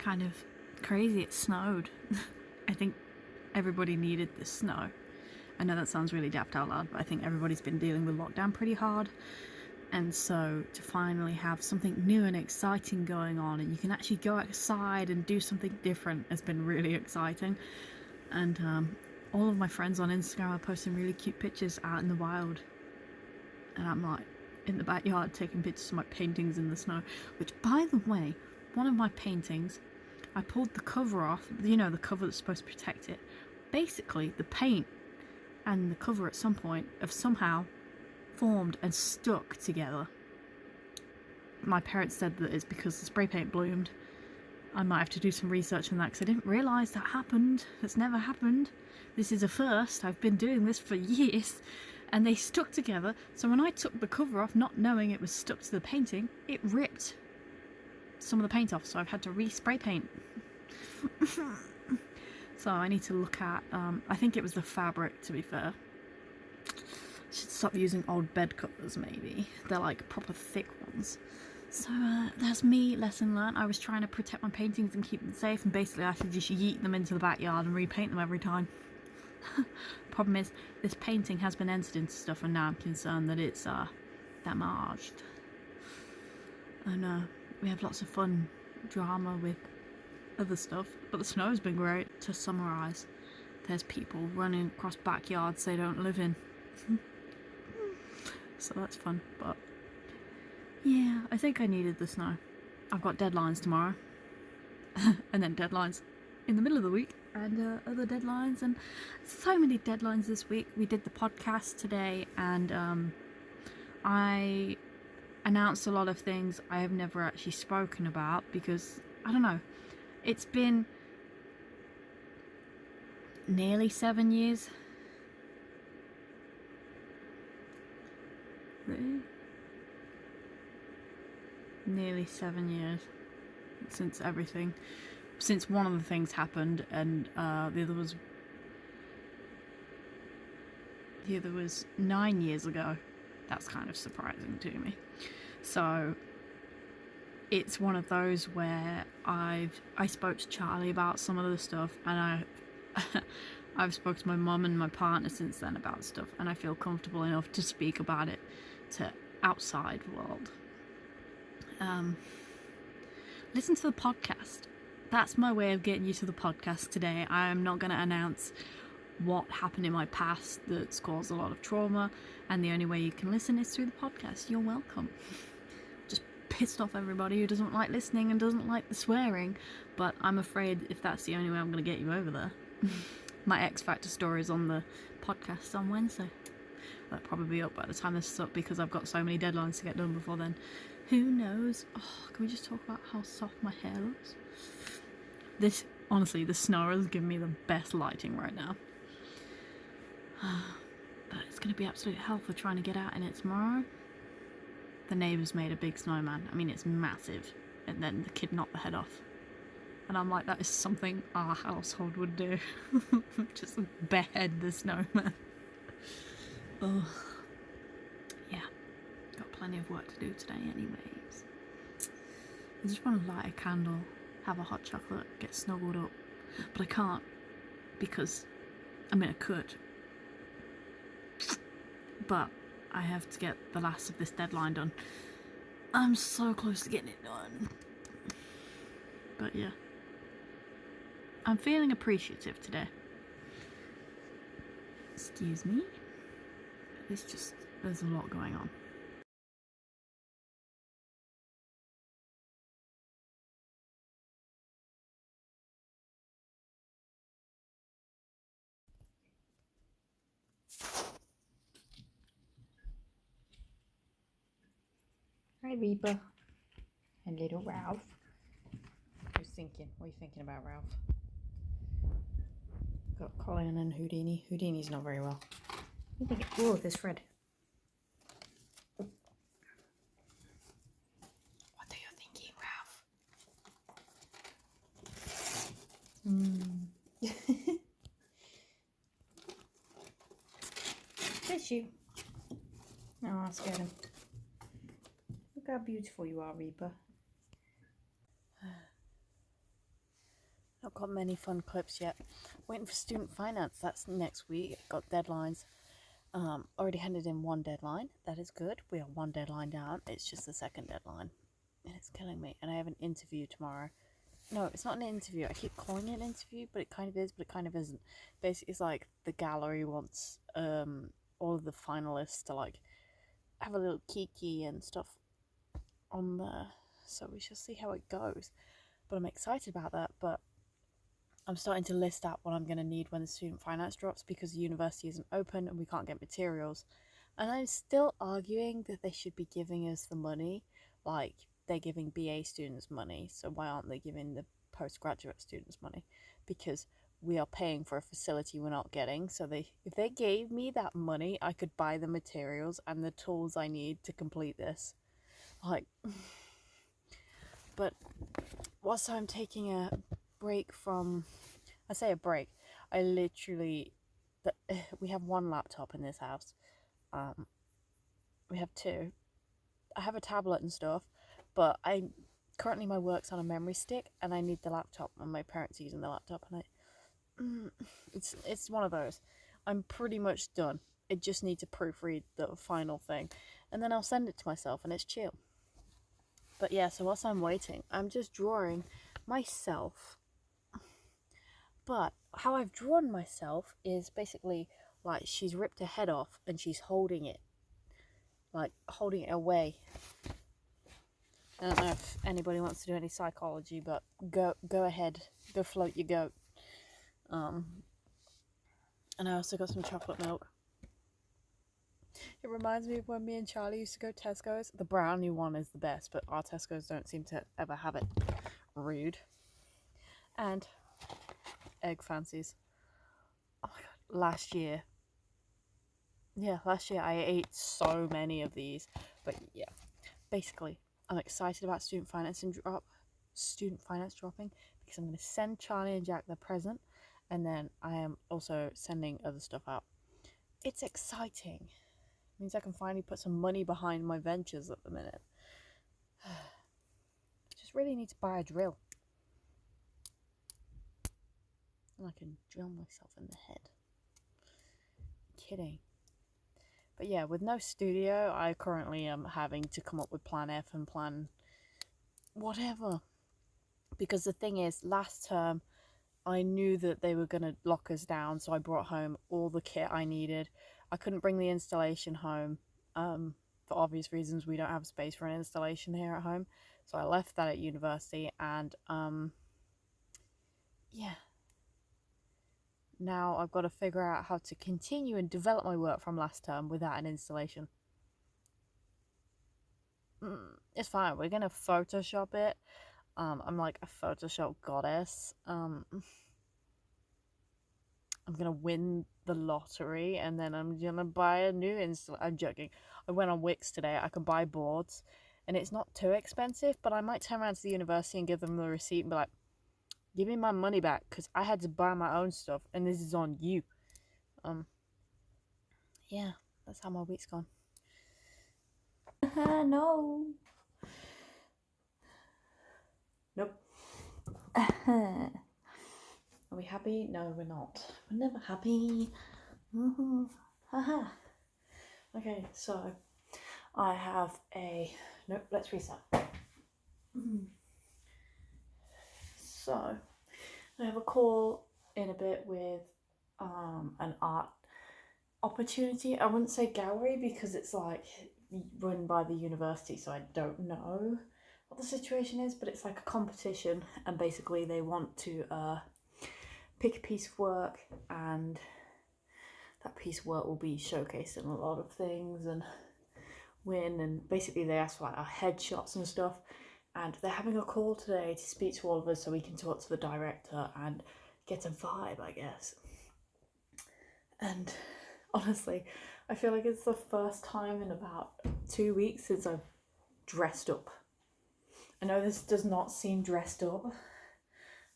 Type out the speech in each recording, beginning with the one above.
kind of crazy. It snowed. I think everybody needed this snow. I know that sounds really daft out loud, but I think everybody's been dealing with lockdown pretty hard. And so to finally have something new and exciting going on, and you can actually go outside and do something different, has been really exciting. And all of my friends on Instagram are posting really cute pictures out in the wild. And I'm like in the backyard taking pictures of my paintings in the snow. Which, by the way, one of my paintings, I pulled the cover off. You know, the cover that's supposed to protect it. Basically, the paint and the cover at some point have somehow formed and stuck together. My parents said that it's because the spray paint bloomed. I might have to do some research on that because I didn't realise that happened. That's never happened. This is a first. I've been doing this for years. And they stuck together. So when I took the cover off, not knowing it was stuck to the painting, it ripped some of the paint off. So I've had to re-spray paint. So I need to look at, I think it was the fabric, to be fair. Should stop using old bed covers, maybe. They're like proper thick ones. So that's me, lesson learned. I was trying to protect my paintings and keep them safe, and basically I should just yeet them into the backyard and repaint them every time. Problem is, this painting has been entered into stuff, and now I'm concerned that it's damaged. And we have lots of fun drama with other stuff, but the snow has been great. To summarise, there's people running across backyards they don't live in. So that's fun, but yeah, I think I needed the snow. I've got deadlines tomorrow, and then deadlines in the middle of the week, and other deadlines, and so many deadlines this week. We did the podcast today, and I announced a lot of things I have never actually spoken about because, I don't know, it's been nearly 7 years. Really? Nearly 7 years since everything. Since one of the things happened, and the other was 9 years ago. That's kind of surprising to me. So it's one of those where I spoke to Charlie about some of the stuff, and I've spoken to my mum and my partner since then about stuff, and I feel comfortable enough to speak about it to outside world. Listen to the podcast. That's my way of getting you to the podcast today. I am not going to announce what happened in my past that's caused a lot of trauma, and the only way you can listen is through the podcast. You're welcome. Just pissed off everybody who doesn't like listening and doesn't like the swearing, but I'm afraid if that's the only way I'm going to get you over there. My X Factor story is on the podcast on Wednesday. That'll probably be up by the time this is up because I've got so many deadlines to get done before then. Who knows? Oh, can we just talk about how soft my hair looks? This, honestly, the snow is giving me the best lighting right now. But it's going to be absolute hell for trying to get out in it tomorrow. The neighbours made a big snowman. I mean, it's massive. And then the kid knocked the head off. And I'm like, that is something our household would do. Just behead the snowman. Ugh. Yeah. Got plenty of work to do today anyways. I just want to light a candle, have a hot chocolate, get snuggled up. But I can't because, I mean, I could. But I have to get the last of this deadline done. I'm so close to getting it done. But yeah. I'm feeling appreciative today. Excuse me. There's a lot going on. Hi, Reaper. And little Ralph. Who's thinking? What are you thinking about, Ralph? Got Colin and Houdini. Houdini's not very well. What do you think? Oh, there's Fred. What are you thinking, Ralph? Bless you. Oh, I scared him. Look how beautiful you are, Reaper. Not got many fun clips yet. Waiting for student finance. That's next week. Got deadlines. Already handed in one deadline. That is good. We are one deadline down. It's just the second deadline. And it's killing me. And I have an interview tomorrow. No, it's not an interview. I keep calling it an interview, but it kind of is, but it kind of isn't. Basically, it's like the gallery wants all of the finalists to like have a little kiki and stuff on there. So we shall see how it goes. But I'm excited about that. But I'm starting to list out what I'm going to need when the student finance drops because the university isn't open and we can't get materials. And I'm still arguing that they should be giving us the money, like they're giving BA students money, so why aren't they giving the postgraduate students money? Because we are paying for a facility we're not getting, so if they gave me that money, I could buy the materials and the tools I need to complete this. Like, but whilst I'm taking a break from, I say a break, I literally, we have one laptop in this house. We have two. I have a tablet and stuff, but currently my work's on a memory stick and I need the laptop, and my parents are using the laptop, and it's one of those. I'm pretty much done. I just need to proofread the final thing and then I'll send it to myself and it's chill. But yeah, so whilst I'm waiting, I'm just drawing myself. But how I've drawn myself is basically like she's ripped her head off and she's holding it. Like holding it away. I don't know if anybody wants to do any psychology, but go ahead. Go float your goat. And I also got some chocolate milk. It reminds me of when me and Charlie used to go Tesco's. The brownie one is the best, but our Tesco's don't seem to ever have it. Rude. And egg fancies. Oh my god, last year I ate so many of these. But yeah, basically, I'm excited about student finance dropping because I'm going to send Charlie and Jack the present, and then I am also sending other stuff out. It's exciting. It means I can finally put some money behind my ventures at the minute. Just really need to buy a drill. And I can drill myself in the head. Kidding. But yeah, with no studio, I currently am having to come up with plan F and plan whatever. Because the thing is, last term, I knew that they were going to lock us down, so I brought home all the kit I needed. I couldn't bring the installation home. For obvious reasons, we don't have space for an installation here at home. So I left that at university, and yeah. Now I've got to figure out how to continue and develop my work from last term without an installation. It's fine. We're going to Photoshop it. I'm like a Photoshop goddess. I'm going to win the lottery and then I'm going to buy a new install. I'm joking. I went on Wix today. I can buy boards and it's not too expensive, but I might turn around to the university and give them the receipt and be like, give me my money back because I had to buy my own stuff and this is on you. Yeah, that's how my week's gone. No. Nope. Are we happy? No, we're not. We're never happy. Haha. Okay, so I have nope, let's reset. So I have a call in a bit with an art opportunity. I wouldn't say gallery because it's like run by the university, so I don't know what the situation is, but it's like a competition and basically they want to pick a piece of work and that piece of work will be showcased in a lot of things and win, and basically they ask for like our headshots and stuff, and they're having a call today to speak to all of us so we can talk to the director and get a vibe, I guess. And honestly, I feel like it's the first time in about 2 weeks since I've dressed up. I know this does not seem dressed up.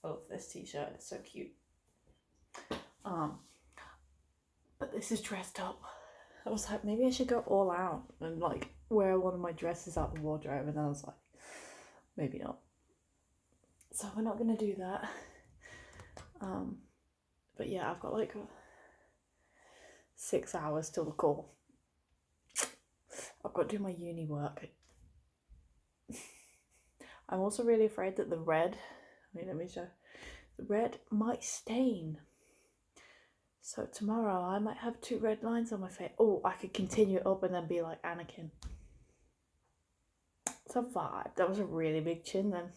I love this t-shirt, it's so cute. But this is dressed up. I was like, maybe I should go all out and like wear one of my dresses out the wardrobe, and then I was like, maybe not. So we're not gonna do that. But yeah, I've got like 6 hours till the call. I've got to do my uni work. I'm also really afraid that the red, let me show, the red might stain. So tomorrow I might have 2 red lines on my face. Oh, I could continue it up and then be like Anakin. It's a vibe. That was a really big chin then.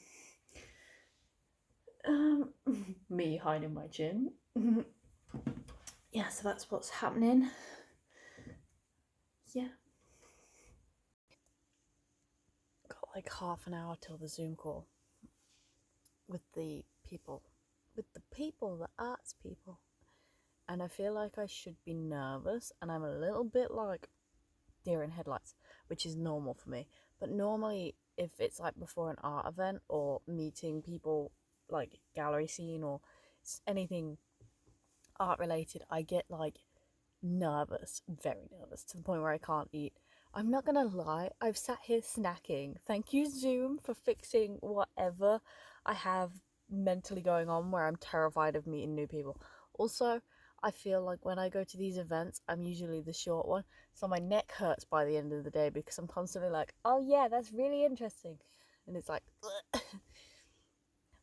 Me hiding my chin. Yeah, so that's what's happening. Yeah. Got like half an hour till the Zoom call with the people. The arts people. And I feel like I should be nervous, and I'm a little bit like deer in headlights, which is normal for me. But normally, if it's like before an art event or meeting people, like gallery scene or anything art related, I get like nervous, very nervous, to the point where I can't eat. I'm not gonna lie, I've sat here snacking. Thank you, Zoom, for fixing whatever I have mentally going on where I'm terrified of meeting new people. Also, I feel like when I go to these events, I'm usually the short one, so my neck hurts by the end of the day because I'm constantly like, oh yeah, that's really interesting. And it's like,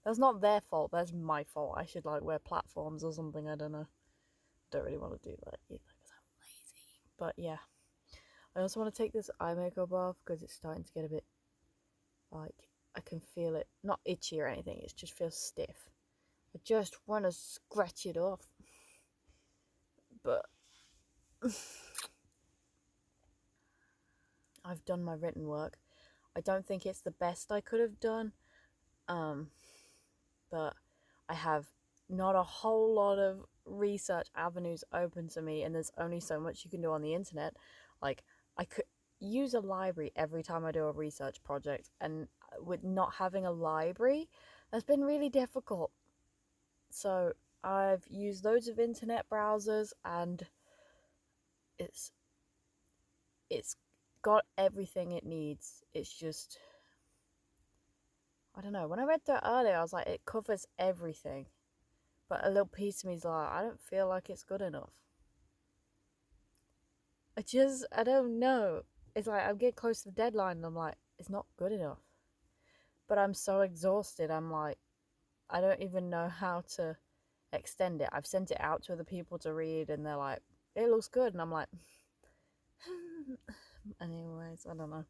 that's not their fault, that's my fault. I should like wear platforms or something, I don't know. Don't really want to do that either because I'm lazy. But yeah. I also want to take this eye makeup off because it's starting to get a bit like, I can feel it, not itchy or anything, it just feels stiff. I just want to scratch it off. But I've done my written work. I don't think it's the best I could have done. But I have not a whole lot of research avenues open to me, and there's only so much you can do on the internet. Like, I could use a library every time I do a research project, and with not having a library, that's been really difficult. So I've used loads of internet browsers, and it's got everything it needs. It's just, I don't know, when I read through it earlier, I was like, it covers everything. But a little piece of me is like, I don't feel like it's good enough. I don't know. It's like I'm getting close to the deadline and I'm like, it's not good enough. But I'm so exhausted, I'm like, I don't even know how to extend it. I've sent it out to other people to read and they're like, it looks good. And I'm like, anyways, I don't know.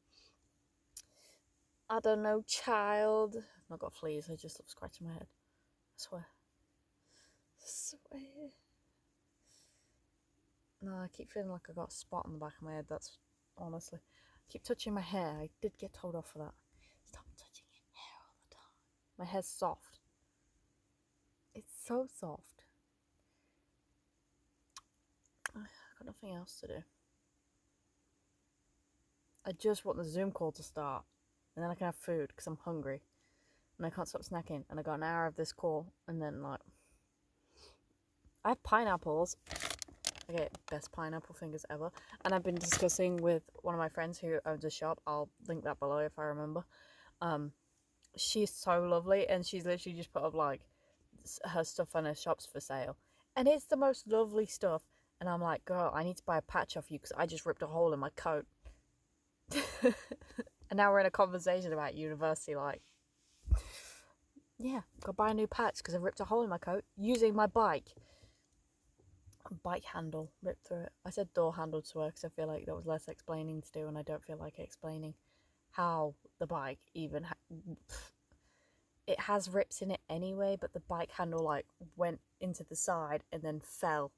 I don't know, child. I've not got fleas, I just love scratching my head. I swear. No, I keep feeling like I got a spot on the back of my head, that's honestly. I keep touching my hair. I did get told off for that. Stop touching your hair all the time. My hair's soft. It's so soft. I've got nothing else to do. I just want the Zoom call to start, and then I can have food because I'm hungry, and I can't stop snacking. And I got an hour of this call, and then like, I have pineapples. I get best pineapple fingers ever, and I've been discussing with one of my friends who owns a shop. I'll link that below if I remember. She's so lovely, and she's literally just put up like her stuff on her shops for sale, and it's the most lovely stuff. And I'm like, girl, I need to buy a patch off you because I just ripped a hole in my coat. And now we're in a conversation about university, like, yeah, gotta buy a new patch because I ripped a hole in my coat using my bike handle, ripped through it. I said door handle to her because I feel like there was less explaining to do, and I don't feel like explaining how the bike even it has rips in it anyway, but the bike handle like went into the side and then fell.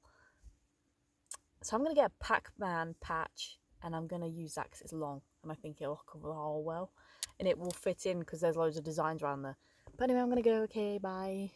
So I'm gonna get a Pac-Man patch, and I'm gonna use that because it's long and I think it'll cover the hole well, and it will fit in because there's loads of designs around there. But anyway, I'm gonna go. Okay, bye.